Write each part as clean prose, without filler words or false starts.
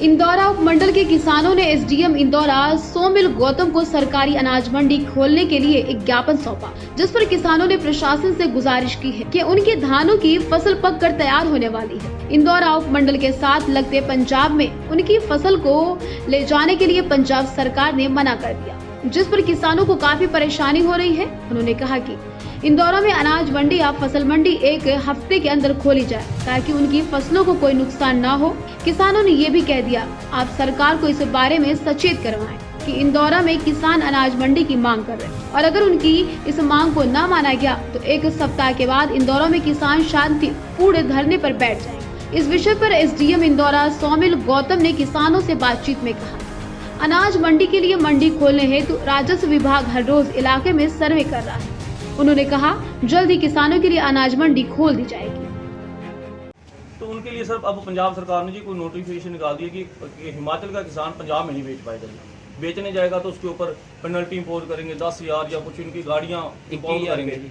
इंदौरा उपमंडल के किसानों ने एसडीएम इंदौरा सोमिल गौतम को सरकारी अनाज मंडी खोलने के लिए एक ज्ञापन सौंपा, जिस पर किसानों ने प्रशासन से गुजारिश की है कि उनके धानों की फसल पककर तैयार होने वाली है। इंदौरा उपमंडल के साथ लगते पंजाब में उनकी फसल को ले जाने के लिए पंजाब सरकार ने मना कर दिया, जिस पर किसानों को काफी परेशानी हो रही है। उन्होंने कहा कि इंदौरा में अनाज मंडी या फसल मंडी एक हफ्ते के अंदर खोली जाए ताकि उनकी फसलों को कोई नुकसान ना हो। किसानों ने ये भी कह दिया, आप सरकार को इस बारे में सचेत करवाएं कि इंदौरा में किसान अनाज मंडी की मांग कर रहे हैं और अगर उनकी इस मांग को न माना गया तो एक सप्ताह के बाद इंदौरा में किसान शांतिपूर्ण धरने पर बैठ जाएंगे। इस विषय पर एसडीएम इंदौरा सोमिल गौतम ने किसानों से बातचीत में कहा, अनाज मंडी के लिए मंडी खोलने हेतु राजस्व विभाग हर रोज इलाके में सर्वे कर रहा है। उन्होंने कहा जल्द ही किसानों के लिए अनाज मंडी खोल दी जाएगी। तो उनके लिए सर अब पंजाब सरकार ने जी कोई नोटिफिकेशन निकाल दिया कि हिमाचल का किसान पंजाब में नहीं बेच पाएगा। बेचने जाएगा तो उसके ऊपर पेनल्टी इम्पोज करेंगे 10,000 या कुछ उनकी गाड़ियाँ इम्पोज करेंगे जी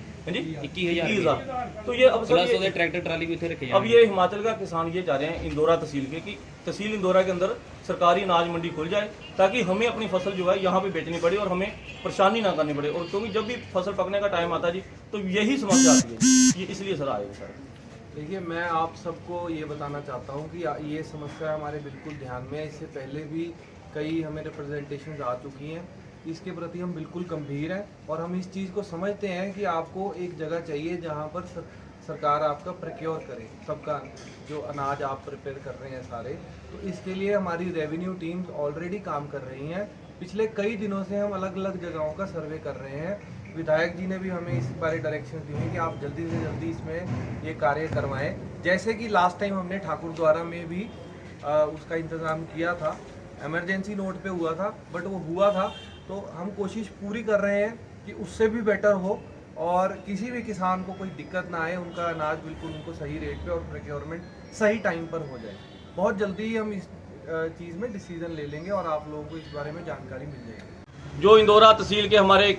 21,000। तो ये अब सर ट्रैक्टर ट्राली भी रखे। अब ये हिमाचल का किसान ये चाह रहे हैं इंदौरा तहसील के कि तहसील इंदौरा के अंदर सरकारी अनाज मंडी खुल जाए ताकि हमें अपनी फसल जो है यहाँ पे बेचनी पड़े और हमें परेशानी ना करनी पड़े। और क्योंकि जब भी फसल पकने का टाइम आता जी तो यही समस्या आती है, ये इसलिए सर आएगा सर। देखिए, मैं आप सबको ये बताना चाहता हूँ कि ये समस्या हमारे बिल्कुल ध्यान में है। इससे पहले भी कई हमें रिप्रेजेंटेशन आ चुकी हैं। इसके प्रति हम बिल्कुल गंभीर हैं और हम इस चीज़ को समझते हैं कि आपको एक जगह चाहिए जहाँ पर सरकार आपका प्रोक्योर करे सबका जो अनाज आप प्रिपेयर कर रहे हैं सारे। तो इसके लिए हमारी रेवेन्यू टीम्स ऑलरेडी काम कर रही हैं। पिछले कई दिनों से हम अलग अलग जगहों का सर्वे कर रहे हैं। विधायक जी ने भी हमें इस बारे डायरेक्शन दी है कि आप जल्दी से जल्दी इसमें ये कार्य करवाएं। जैसे कि लास्ट टाइम हमने ठाकुर द्वारा में भी उसका इंतज़ाम किया था, इमरजेंसी नोट पे हुआ था बट वो हुआ था। तो हम कोशिश पूरी कर रहे हैं कि उससे भी बेटर हो और किसी भी किसान को कोई दिक्कत ना आए, उनका अनाज बिल्कुल उनको सही रेट पे और प्रोक्योरमेंट सही टाइम पर हो जाए। बहुत जल्दी ही हम इस चीज़ में डिसीजन ले लेंगे और आप लोगों को इस बारे में जानकारी मिल जाएगी। जो इंदौरा तहसील के हमारे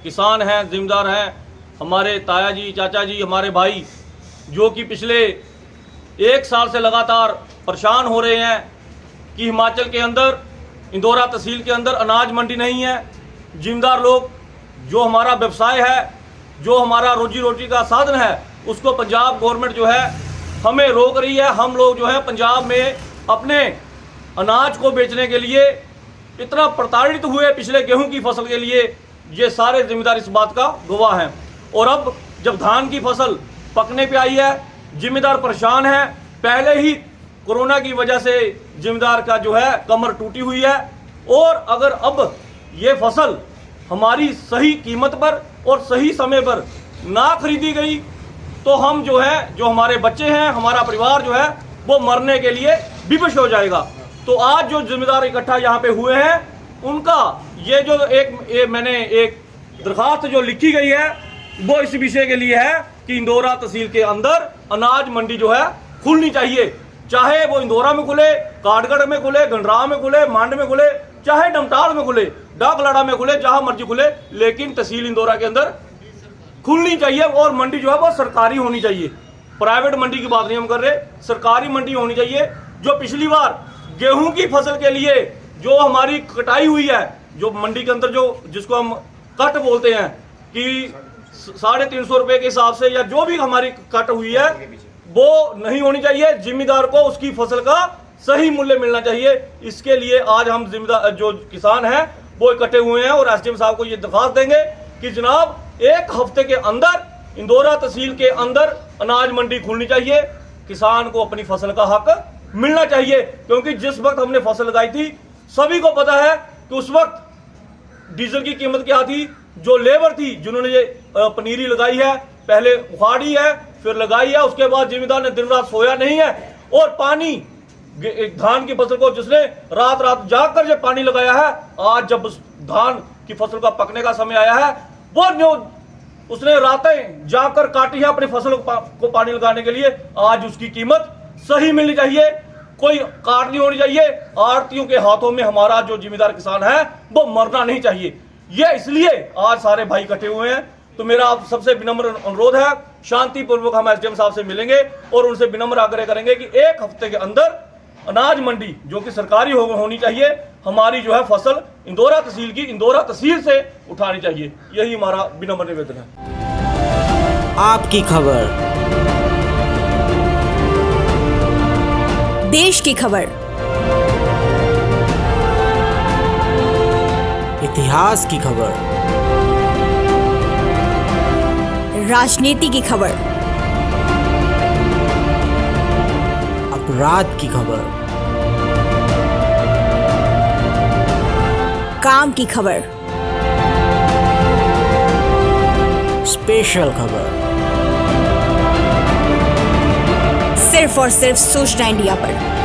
किसान हैं, जिम्मेदार हैं, हमारे ताया जी, चाचा जी, हमारे भाई जो कि पिछले 1 साल से लगातार परेशान हो रहे हैं कि हिमाचल के अंदर इंदौरा तहसील के अंदर अनाज मंडी नहीं है। जिम्मेदार लोग जो हमारा व्यवसाय है, जो हमारा रोजी रोटी का साधन है, उसको पंजाब गवर्नमेंट जो है हमें रोक रही है। हम लोग जो है पंजाब में अपने अनाज को बेचने के लिए इतना प्रताड़ित हुए पिछले गेहूं की फसल के लिए, ये सारे जिम्मेदार इस बात का गवाह हैं। और अब जब धान की फसल पकने पे आई है, जिम्मेदार परेशान है। पहले ही कोरोना की वजह से जिम्मेदार का जो है कमर टूटी हुई है और अगर अब ये फसल हमारी सही कीमत पर और सही समय पर ना खरीदी गई तो हम जो है, जो हमारे बच्चे हैं, हमारा परिवार जो है वो मरने के लिए विवश हो जाएगा। तो आज जो जिम्मेदार इकट्ठा यहाँ पे हुए हैं, उनका ये जो मैंने एक दरखास्त जो लिखी गई है वो इस विषय के लिए है कि इंदौरा तहसील के अंदर अनाज मंडी जो है खुलनी चाहिए। चाहे वो इंदौरा में खुले, काठगढ़ में खुले, गंडराव में खुले, मांड में खुले, चाहे डमटाल में खुले, डाकलाड़ा में खुले, जहां मर्जी खुले, लेकिन तहसील इंदौरा के अंदर खुलनी चाहिए। और मंडी जो है वो सरकारी होनी चाहिए। प्राइवेट मंडी की बात नहीं हम कर रहे, सरकारी मंडी होनी चाहिए। जो पिछली बार गेहूं की फसल के लिए जो हमारी कटाई हुई है, जो मंडी के अंदर जो जिसको हम कट बोलते हैं कि 350 रुपए के हिसाब से या जो भी हमारी कट हुई है वो नहीं होनी चाहिए। जिम्मेदार को उसकी फसल का सही मूल्य मिलना चाहिए। इसके लिए आज हम जिम्मेदार जो किसान हैं वो इकट्ठे हुए हैं और एसडीएम साहब को ये दरखास्त देंगे कि जनाब 1 हफ्ते के अंदर इंदौरा तहसील के अंदर अनाज मंडी खुलनी चाहिए। किसान को अपनी फसल का हक मिलना चाहिए, क्योंकि जिस वक्त हमने फसल लगाई थी सभी को पता है कि उस वक्त डीजल की कीमत क्या थी। जो लेबर थी जिन्होंने ये पनीरी लगाई है, पहले उखाड़ी है फिर लगाई है, उसके बाद जिम्मेदार ने दिन रात सोया नहीं है और पानी धान की फसल को जिसने रात रात जाग कर जब पानी लगाया है, आज जब धान की फसल का पकने का समय आया है वो जो उसने रातें जाकर काटी है अपनी फसल को पानी लगाने के लिए, आज उसकी कीमत सही मिलनी चाहिए। कोई काट नहीं होनी चाहिए। आड़तियों के हाथों में हमारा जो जिम्मेदार किसान है वो मरना नहीं चाहिए। ये इसलिए आज सारे भाई इकट्ठे हुए हैं। तो मेरा आप सबसे विनम्र अनुरोध है, शांतिपूर्वक हम एसडीएम साहब से मिलेंगे और उनसे विनम्र आग्रह करेंगे कि 1 हफ्ते के अंदर अनाज मंडी जो कि सरकारी होनी चाहिए, हमारी जो है फसल इंदौरा तहसील की इंदौरा तहसील से उठानी चाहिए। यही हमारा विनम्र निवेदन है। आपकी खबर, देश की खबर, इतिहास की खबर, राजनीति की खबर, अपराध की खबर, काम की खबर, स्पेशल खबर, सिर्फ और सिर्फ सूचना इंडिया पर।